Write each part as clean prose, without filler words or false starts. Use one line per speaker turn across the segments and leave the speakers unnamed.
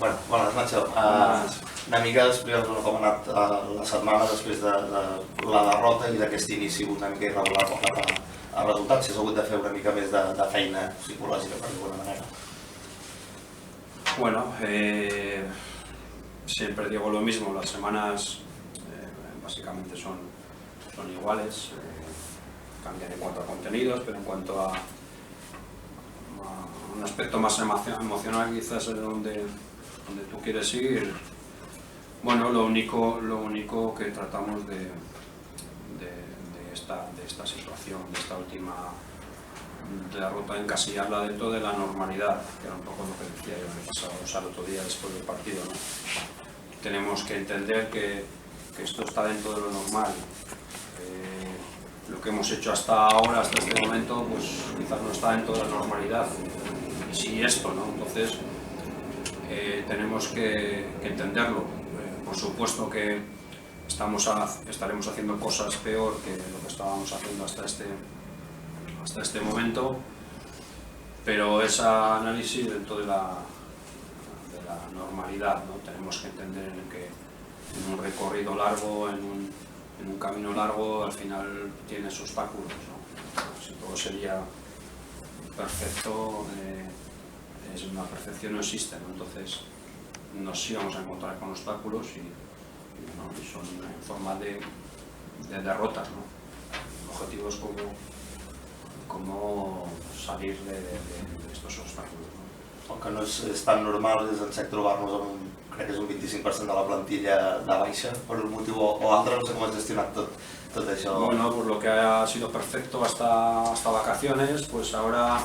Bueno, Nacho, una mica explica'ns com ha anat la setmana després de la derrota i d'aquest inici una mica irregular portat a resultats, si has hagut de fer una mica més de feina psicològica, per d'alguna manera.
Bueno, siempre digo lo mismo, las semanas básicamente son iguales, cambian en cuanto a contenidos, pero en cuanto a un aspecto más emocional quizás es donde tú quieres ir. Bueno, lo único que tratamos de esta situación, de esta última derrota, encasillarla dentro de la normalidad, que era un poco lo que decía yo el otro día después del partido, ¿no? Tenemos que entender que esto está dentro de lo normal. Lo que hemos hecho hasta ahora, hasta este momento, pues quizás no está dentro de la normalidad. Y sí esto, ¿no? Entonces tenemos que entenderlo. Por supuesto que estaremos haciendo cosas peor que lo que estábamos haciendo hasta este momento, pero ese análisis dentro de la normalidad, ¿no? Tenemos que entender que en un recorrido largo, en un camino largo, al final tienes obstáculos, ¿no? Si todo sería perfecto, la perfección no existe, ¿no? Entonces nos íbamos a encontrar con obstáculos y son en forma de derrotas, ¿no? El objetivo es como salir de estos obstáculos, ¿no?
El que no és tan normal és en trobar-nos amb crec que és un 25% de la plantilla de baixa per un motiu o altre, no sé com has gestionat tot això.
Bueno, pues lo que ha sido perfecto hasta vacaciones, pues ahora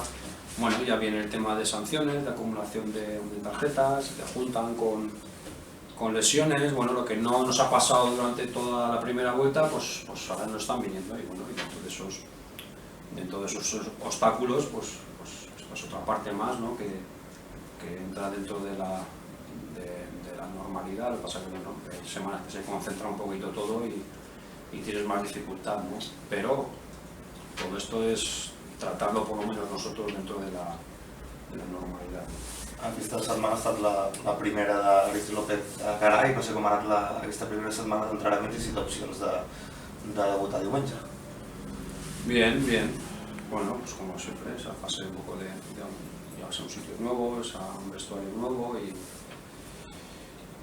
bueno, ya viene el tema de sanciones, de acumulación de tarjetas, se juntan con lesiones. Bueno, lo que no nos ha pasado durante toda la primera vuelta, pues ahora no están viniendo, y bueno, y dentro de esos obstáculos, pues esta es otra parte más, ¿no? que entra dentro de la normalidad. Lo que pasa es que bueno, hay semanas que se concentra un poquito todo y tienes más dificultad, ¿no? Pero todo esto es tratarlo por lo menos nosotros dentro de la normalidad.
Aquesta setmana ha estat la primera d'Alexis López a Garay, no sé com ha anat aquesta primera setmana d'entrenaments i si té opcions de debutar diumenge.
Bien, bien. Bueno, pues como siempre, esa fase un poco de llevarse a un sitio nuevo, a un vestuario nuevo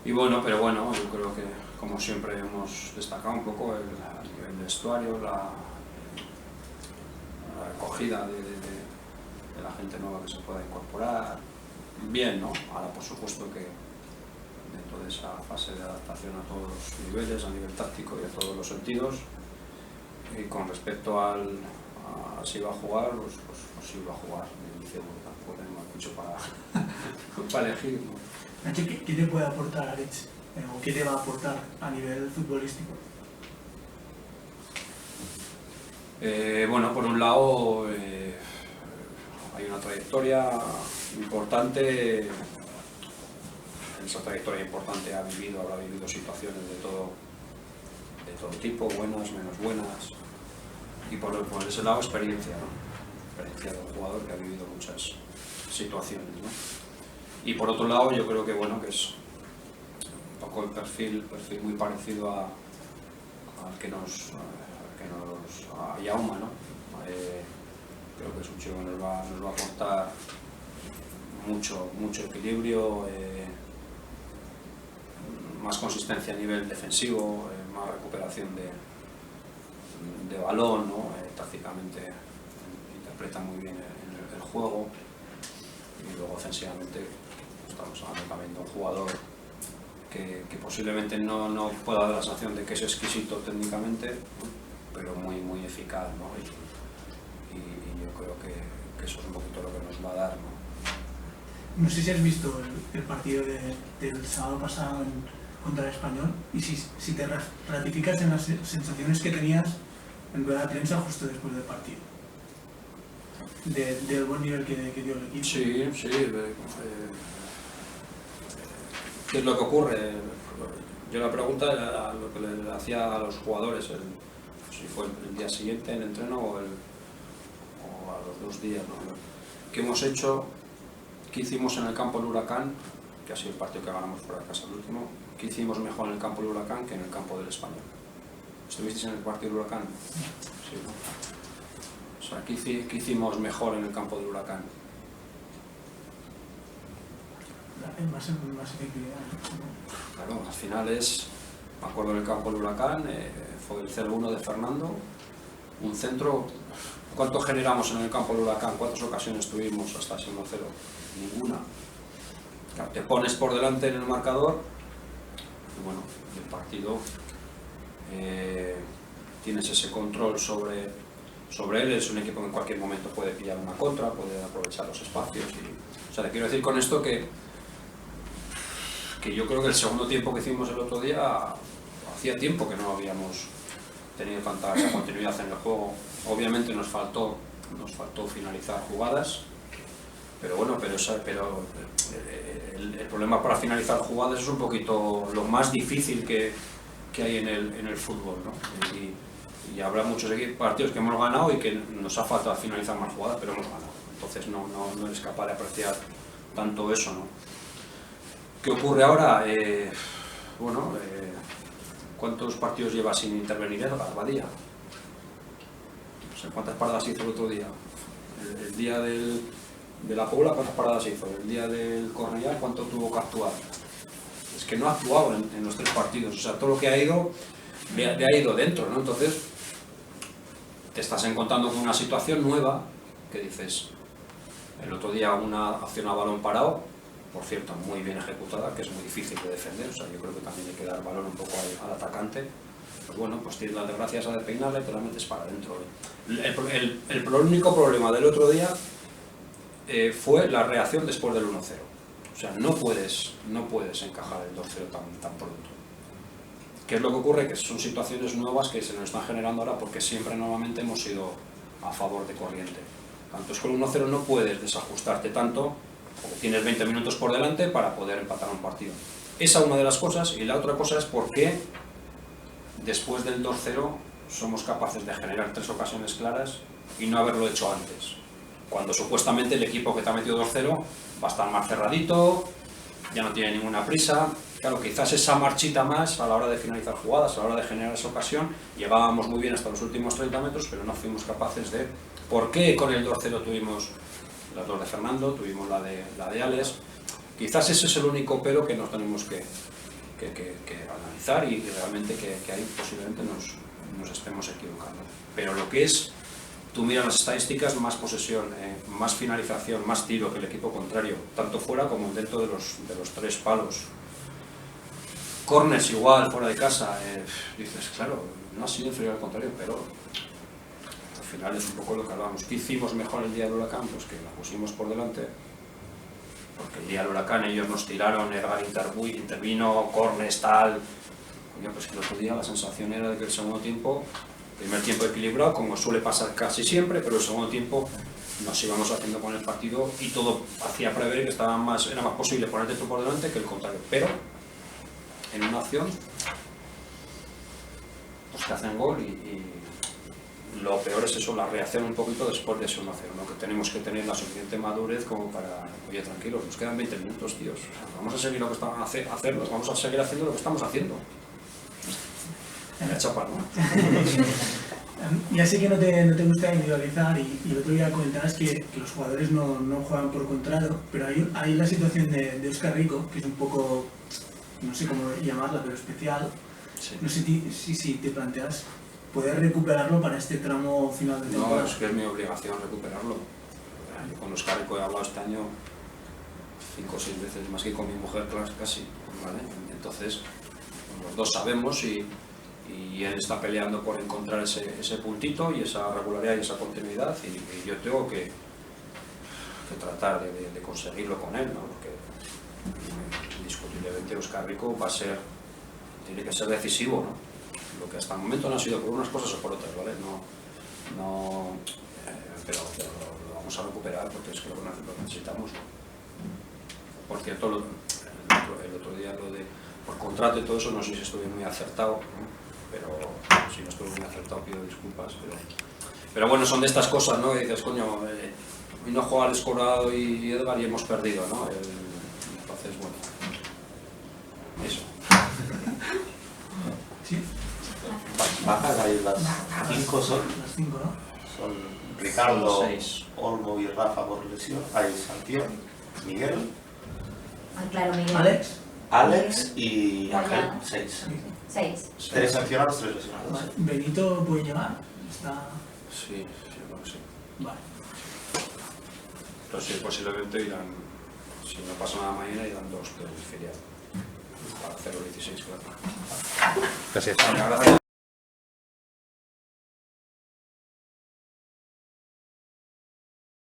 y bueno, pero bueno, yo creo que como siempre hemos destacado un poco el nivel de vestuario, la acogida de la gente nueva que se pueda incorporar. Bien, ¿no? Ahora por supuesto que dentro de esa fase de adaptación a todos los niveles, a nivel táctico y a todos los sentidos, y con respecto a si va a jugar, pues sí va a jugar. Dice, bueno, tampoco tenemos mucho para elegir, ¿no?
Nacho, ¿qué te puede aportar Alex? ¿O qué te va a aportar a nivel futbolístico?
Bueno, por un lado hay una trayectoria importante. En esa trayectoria importante habrá vivido situaciones de todo tipo, buenas, menos buenas, y por ese lado experiencia, ¿no? Experiencia de un jugador que ha vivido muchas situaciones, ¿no? Y por otro lado yo creo que bueno, que es un poco el perfil muy parecido al que nos a Jaume, ¿no? Creo que es un chico que nos va a aportar mucho equilibrio, más consistencia a nivel defensivo, más recuperación de balón, ¿no? Tácticamente interpreta muy bien el juego, y luego ofensivamente estamos hablando también de un jugador que posiblemente no pueda dar la sensación de que es exquisito técnicamente, ¿no? Pero muy eficaz, ¿no? Y yo creo que eso es un poquito lo que nos va a dar, ¿no?
No sé si has visto el partido del sábado pasado contra el Español y si te ratificas en las sensaciones que tenías en rueda de prensa justo después del partido, del buen nivel que dio el equipo.
Sí. ¿Qué es lo que ocurre? Yo la pregunta era lo que le hacía a los jugadores, si fue el día siguiente en entreno o a los 2 días, ¿no? ¿Qué hemos hecho? ¿Qué hicimos en el campo del Huracán que ha sido el partido que ganamos fuera de casa el último, ¿qué hicimos mejor en el campo del Huracán que en el campo del Español? ¿Estuvisteis en el partido del Huracán? Sí, ¿no? O sea, ¿qué hicimos mejor en el campo del Huracán?
Más efectividad.
Claro, al final me acuerdo del campo del Huracán, fue el 0-1 de Fernando, un centro. ¿Cuánto generamos en el campo del Huracán? ¿Cuántas ocasiones tuvimos hasta ese 1-0? Ninguna. Claro, te pones por delante en el marcador y bueno, el partido tienes ese control sobre él. Es un equipo que en cualquier momento puede pillar una contra, puede aprovechar los espacios. O sea, te quiero decir con esto que yo creo que el segundo tiempo que hicimos el otro día, hacía tiempo que no habíamos tenido tanta continuidad en el juego. Obviamente nos faltó finalizar jugadas, pero bueno, el problema para finalizar jugadas es un poquito lo más difícil que hay en el fútbol, ¿no? Y habrá muchos partidos que hemos ganado y que nos ha faltado finalizar más jugadas, pero hemos ganado. Entonces no eres capaz de apreciar tanto eso, ¿no? ¿Qué ocurre ahora? ¿Cuántos partidos lleva sin intervenir Badía? No sé cuántas paradas hizo el otro día. El día de la Pobla, ¿cuántas paradas hizo? El día del Cornellá, ¿cuánto tuvo que actuar? Es que no ha actuado en los 3 partidos. O sea, todo lo que ha ido, le ha ido dentro, ¿no? Entonces, te estás encontrando con una situación nueva que dices, el otro día una acción a balón parado, por cierto, muy bien ejecutada, que es muy difícil de defender. O sea, yo creo que también hay que dar valor un poco al atacante. Pues bueno, pues tienes las desgracias a despeinarla y te la metes para adentro. El único problema del otro día fue la reacción después del 1-0. O sea, no puedes encajar el 2-0 tan pronto. ¿Qué es lo que ocurre? Que son situaciones nuevas que se nos están generando ahora porque siempre normalmente hemos ido a favor de corriente. Entonces con el 1-0 no puedes desajustarte tanto, porque tienes 20 minutos por delante para poder empatar un partido. Esa es una de las cosas, y la otra cosa es por qué después del 2-0 somos capaces de generar 3 ocasiones claras y no haberlo hecho antes. Cuando supuestamente el equipo que te ha metido 2-0 va a estar más cerradito, ya no tiene ninguna prisa. Claro, quizás esa marchita más a la hora de finalizar jugadas, a la hora de generar esa ocasión, llegábamos muy bien hasta los últimos 30 metros, pero no fuimos capaces de... ¿Por qué con el 2-0 tuvimos las 2 de Fernando, tuvimos la de Alex? Quizás ese es el único pero que nos tenemos que analizar y realmente que ahí posiblemente nos estemos equivocando. Pero lo que es, tú miras las estadísticas, más posesión, más finalización, más tiro que el equipo contrario, tanto fuera como dentro de los 3 palos. Corners igual, fuera de casa, dices, claro, no ha sido inferior al contrario, pero al final es un poco lo que hablábamos. ¿Qué hicimos mejor el día del Huracán? Pues que la pusimos por delante, porque el día del Huracán ellos nos tiraron, Edgar intervino, corners, tal. Coño, pues que el otro día la sensación era de que el segundo tiempo, primer tiempo equilibrado, como suele pasar casi siempre, pero el segundo tiempo nos íbamos haciendo con el partido y todo hacía prever que era más posible ponerte tú por delante que el contrario. Pero en una acción, pues te hacen gol y lo peor es eso, la reacción un poquito después de ese 1-0, ¿no? Que tenemos que tener la suficiente madurez como para, oye, tranquilos, nos quedan 20 minutos, tíos, o sea, vamos a seguir lo que estamos haciendo, vamos a seguir haciendo lo que estamos haciendo. Me voy a chapar, ¿no?
Ya sé que no te gusta individualizar y el otro día comentabas que los jugadores no juegan por contrario, pero hay la situación de Óscar Rico, que es un poco, no sé cómo llamarla, pero especial. Sí. No sé si te planteas poder recuperarlo para este tramo final de temporada.
No, es que es mi obligación recuperarlo. Yo con Óscar Rico he hablado este año 5 o 6 veces más que con mi mujer, casi, ¿vale? Entonces, los dos sabemos y él está peleando por encontrar ese puntito y esa regularidad y esa continuidad y yo tengo que tratar de conseguirlo con él, ¿no? Porque indiscutiblemente Óscar Rico tiene que ser decisivo, ¿no? Lo que hasta el momento no ha sido por unas cosas o por otras, ¿vale? Pero lo vamos a recuperar porque es que lo necesitamos, ¿no? Por cierto, el otro día lo de por contrato y todo eso, no sé si estuve muy acertado, ¿no? Pero si no estuve muy acertado pido disculpas, pero bueno, son de estas cosas, ¿no? Y dices, coño, hoy no juega el Escorado y Edgar y hemos perdido, ¿no? Entonces, bueno, Eso.
¿Sí?
Bajas ahí las 5 son.
Las 5, ¿no?
Son Ricardo,
6.
Olmo y Rafa por lesión. Hay sanción. Miguel,
Claro, Miguel.
Alex y Ángel,
Mariano.
6.
6.
3 sancionados, 3 lesionados.
Vale. Benito puede llegar. Está.
Sí, yo creo que sí.
Vale.
Entonces posiblemente irán, si no pasa nada mañana, irán 2 del filial. Para 0-16, claro.
Gracias.
Venga, gracias.